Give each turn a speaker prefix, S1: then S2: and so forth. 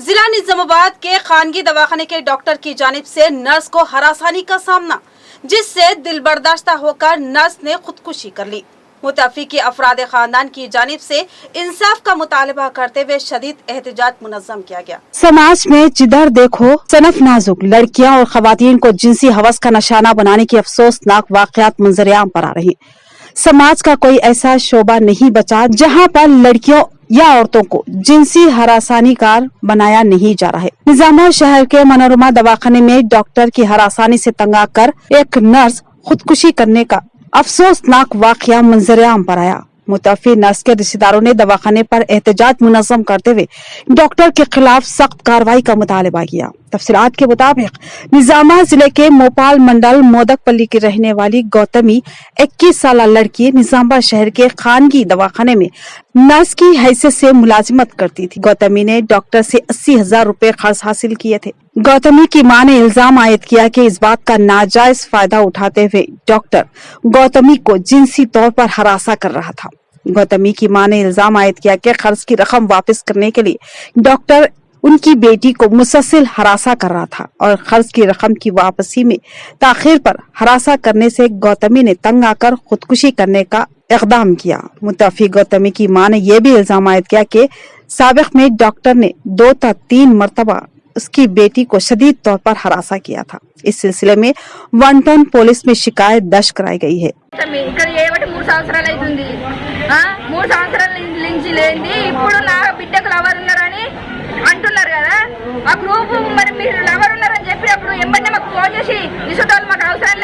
S1: जिला निजामाबाद के खानगी दवाखाने के डॉक्टर की जानिब से नर्स को हरासानी का सामना, जिससे दिल बर्दाश्त होकर नर्स ने खुदकुशी कर ली। मुतफिकी अफराद खानदान की जानिब से इंसाफ का मुतालबा करते हुए शदीद एहतजाज मुनज़्ज़म किया गया।
S2: समाज में जिधर देखो सनफ नाजुक लड़कियां और खवातीन को जिनसी हवस का निशाना बनाने की अफसोसनाक वाक़यात मंजर-ए-आम पर आ रही हैं। समाज का कोई ऐसा शोबा नहीं बचा जहां पर लड़कियों या औरतों को जिनसी हरासानी कार बनाया नहीं जा रहा है। निजामाबाद शहर के मनोरमा दवाखाने में डॉक्टर की हरासानी से तंग आकर एक नर्स खुदकुशी करने का अफसोसनाक वाकया मंजर-ए-आम पर आया। मुतवफ़्फ़ी नर्स के रिश्तेदारों ने दवाखाने पर एहतजाज मुनज़्ज़म करते हुए डॉक्टर के खिलाफ सख्त कार्रवाई का मुतालबा किया। तफसीलात के मुताबिक निजामाबाद जिले के मोपाल मंडल मोदकपल्ली की रहने वाली गौतमी 21 साल लड़की निजामाबाद शहर के खानगी दवाखाने में नर्स की हैसियत से मुलाजिमत करती थी। गौतमी ने डॉक्टर से 80,000 रुपए खर्च हासिल किए थे। गौतमी की मां ने इल्जाम आयद किया कि इस बात का नाजायज फायदा उठाते हुए डॉक्टर गौतमी को जिनसी तौर पर हरासा कर रहा था। गौतमी की मां ने इल्जाम आयद किया कि खर्च की रकम वापस करने के लिए डॉक्टर उनकी बेटी को मुसलसल हरासा कर रहा था और खर्च की रकम की वापसी में ताखिर पर हरासा करने से गौतमी ने तंग आकर खुदकुशी करने का इक़दाम किया। मुतवफ़्फ़ी गौतमी की मां ने यह भी इल्जाम आयद किया कि साबिक़ में डॉक्टर ने 2 या 3 मरतबा उसकी बेटी को शदीद तौर पर हरासा किया था। इस सिलसिले में 1 टाउन पुलिस में शिकायत दर्ज कराई गई है।
S3: అంటున్నారు కదా ఆ గ్రూప్ మరి మీరు లవర్ ఉన్నారని చెప్పి అప్పుడు ఎంబన్నే మాకు ఫోన్ చేసి నిసుతాలు మాకు అవసరం